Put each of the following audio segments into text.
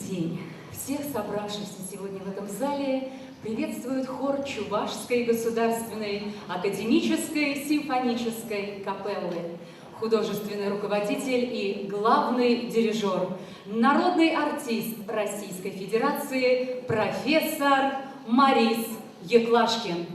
день! Всех собравшихся сегодня в этом зале приветствует хор Чувашской государственной академической симфонической капеллы, художественный руководитель и главный дирижер, народный артист Российской Федерации профессор Марис Еклашкин.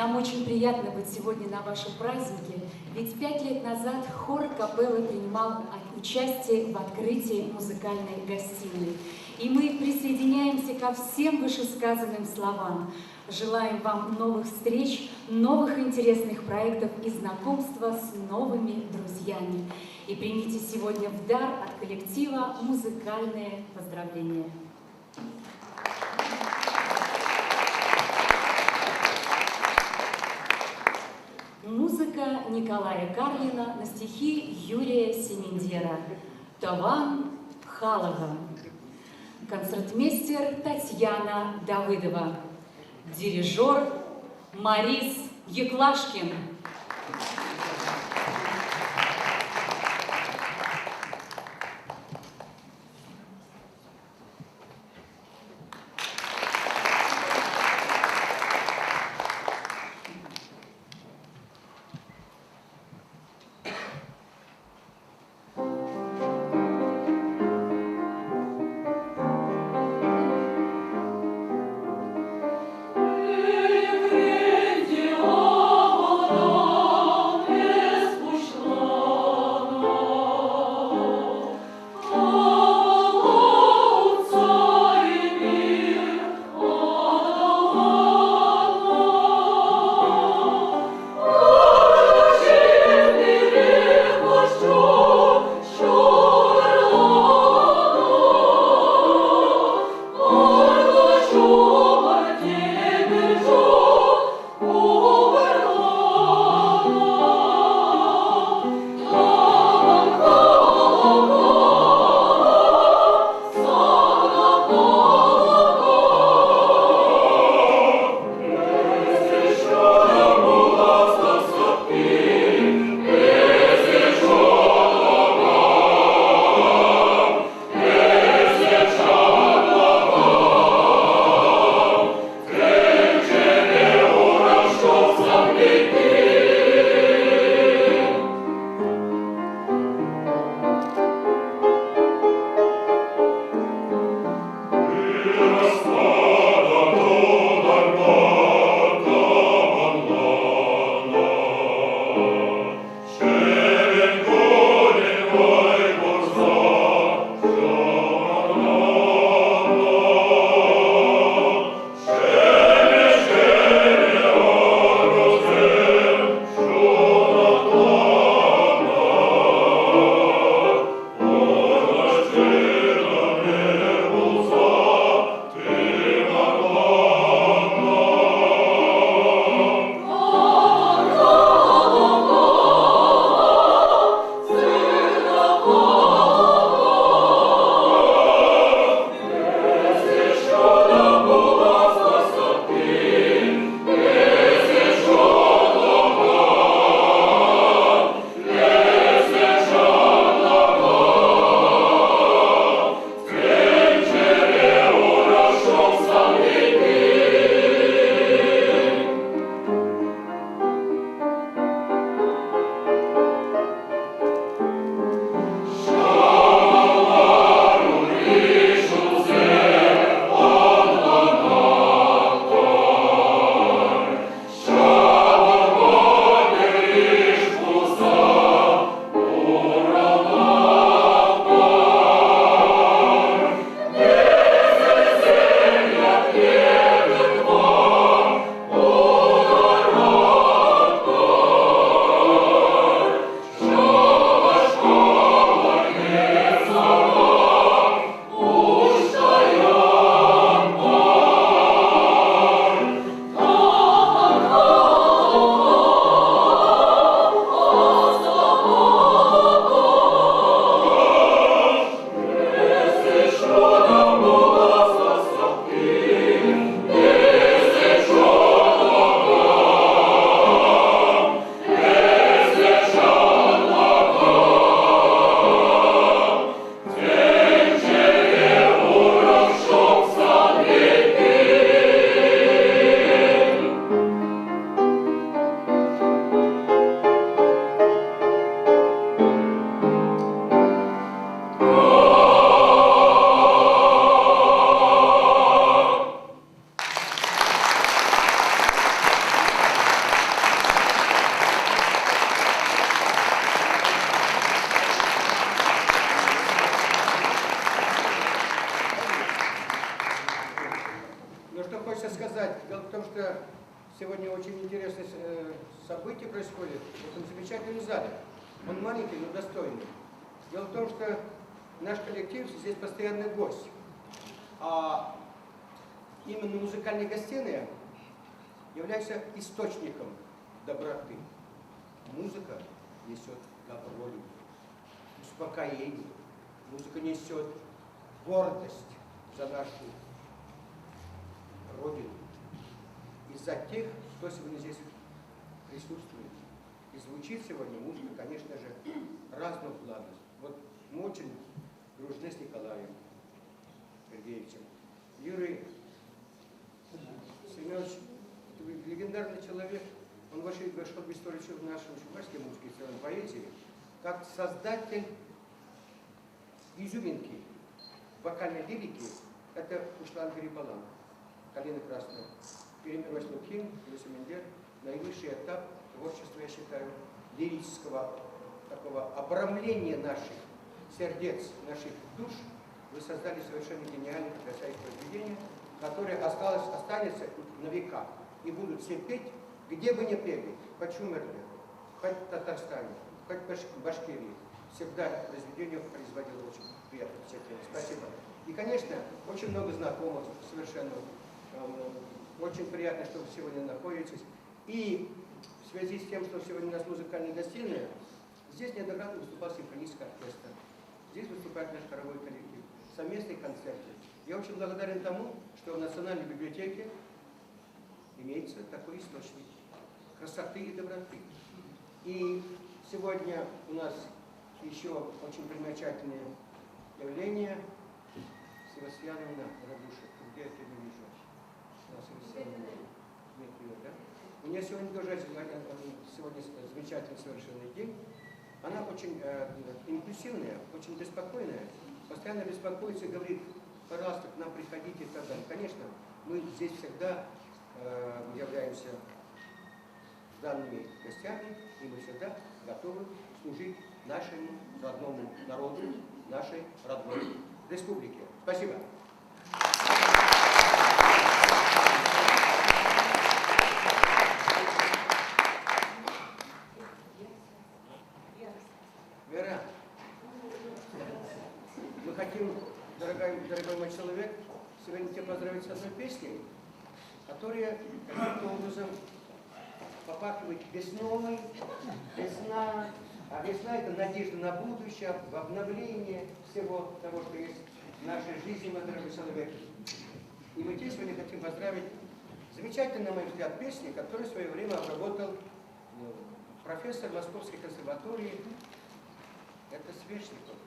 Нам очень приятно быть сегодня на вашем празднике, ведь 5 лет назад хор капеллы принимал участие в открытии музыкальной гостиной. И мы присоединяемся ко всем вышесказанным словам. Желаем вам новых встреч, новых интересных проектов и знакомства с новыми друзьями. И примите сегодня в дар от коллектива музыкальные поздравления. Музыка Николая Карлина на стихи Юрия Семендера. Таван Халага. Концертмейстер Татьяна Давыдова. Дирижер Марис Еклашкин. Oh, что сегодня очень интересное событие происходит в этом замечательном зале. Он маленький, но достойный. Дело в том, что наш коллектив здесь постоянный гость. А именно музыкальная гостиная является источником доброты. Музыка несет добро, успокоение. Музыка несет гордость за нашу Родину. И за тех, кто сегодня здесь присутствует. И звучит сегодня музыка, конечно же, разного плана. Вот мы очень дружны с Николаем Сергеевичем. Юрий Семенович, легендарный человек, он вошел в историю нашей чувашской музыки и поэзии, как создатель изюминки вокальной лирики. Это Ушлан Гарибалан, «Калина красная», Перемир Лукин, Люсимендер, наивысший этап творчества, я считаю, лирического такого обрамления наших сердец, наших душ. Вы создали совершенно гениальное, потрясающее произведение, которое останется на века. И будут все петь, где бы ни пели, хоть в Чумерле, хоть в Татарстане, хоть в Башкирии. Всегда произведение производило очень приятное впечатление. Спасибо. И, конечно, очень много знакомых, совершенно. Очень приятно, что вы сегодня находитесь. И в связи с тем, что сегодня у нас музыкальная гостиная, здесь неоднократно выступал симфонический оркестр. Здесь выступает наш хоровой коллектив. Совместные концерты. Я очень благодарен тому, что в Национальной библиотеке имеется такой источник красоты и доброты. И сегодня у нас еще очень примечательное явление. Севастьяновна Радушек. Где я тебя не вижу? У нее сегодня тоже замечательный совершенный день. Она очень импульсивная, очень беспокойная, постоянно беспокоится и говорит: пожалуйста, к нам приходите и так далее. Конечно, мы здесь всегда являемся данными гостями, и мы всегда готовы служить нашему родному народу, нашей родной республике. Спасибо. Вера, мы хотим, дорогой мой человек, сегодня тебя поздравить с одной песней, которая каким-то образом попахивает весной, весна. А весна — это надежда на будущее, в обновление всего того, что есть в нашей жизни, мой дорогой человек. И мы тебя сегодня хотим поздравить замечательной, на мой взгляд, песни, которую в свое время обработал профессор Московской консерватории, это Свешников,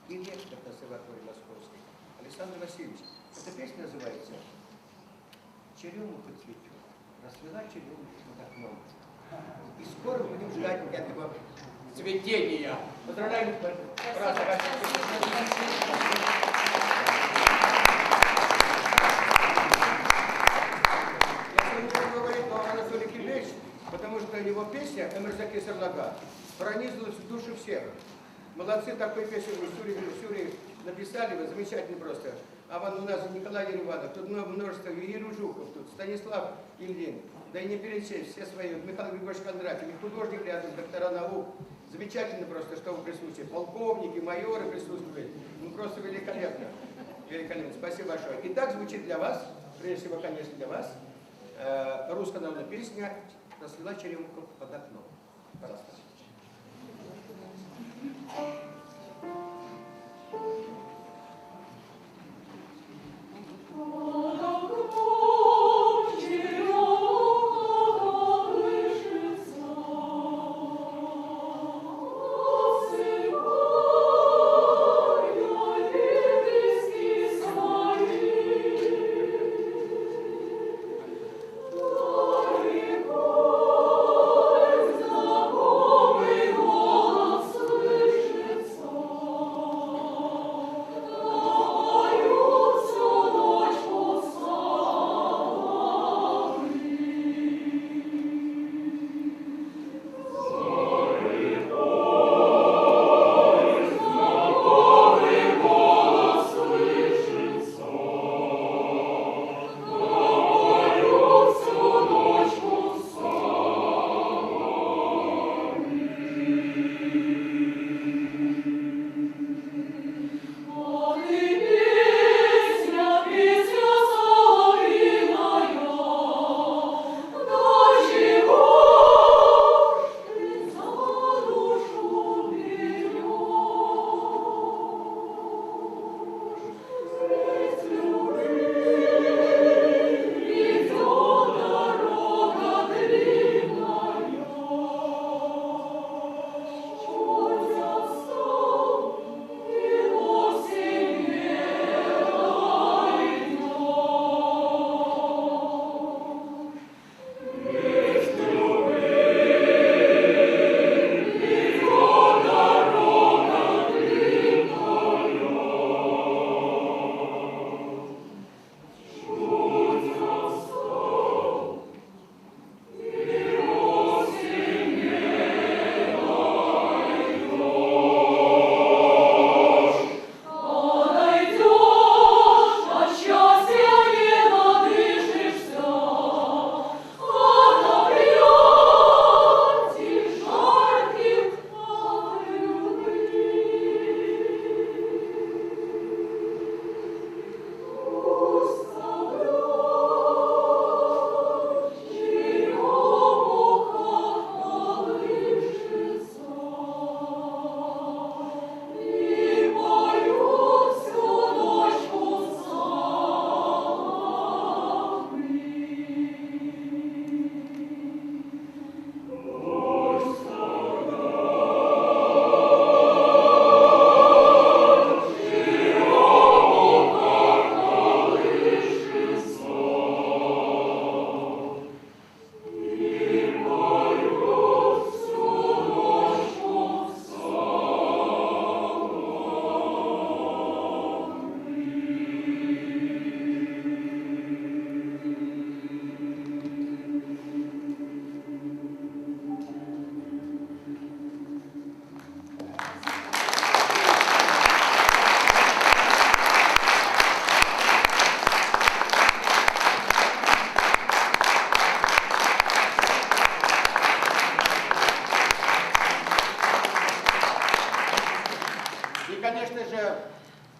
и ректор консерватории Московской, Александр Васильевич. Эта песня называется «Черемуха цветет, расцвела черемуха под окном». И скоро будем ждать этого цветения. Поздравляем брата Василия. Я не буду говорить о Анатолии Кирилловиче, потому что его песня «Эмерзаки Сарлага» пронизывалась в душу всех. Молодцы, такой песню в Сюрии написали, вы замечательно просто. А вон у нас Николай Ереванов, тут множество, Юрий Жуков, тут Станислав Ильин, да и не перечесть, все свои, Михаил Григорьевич Кондратьев, и художник рядом, доктора наук. Замечательно просто, что вы присутствуете. Полковники, майоры присутствуют. Ну просто великолепно. Великолепно. Спасибо большое. Итак, звучит для вас, прежде всего, конечно, для вас, русская народная песня «Расцвела черемуха под окном». Пожалуйста.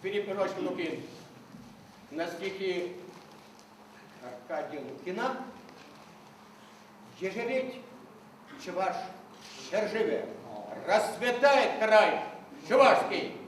Филипп Миронович Лукин на стихи Аркадия Лукина «Ежелить, Чуваш, держиве, расцветает край Чувашский».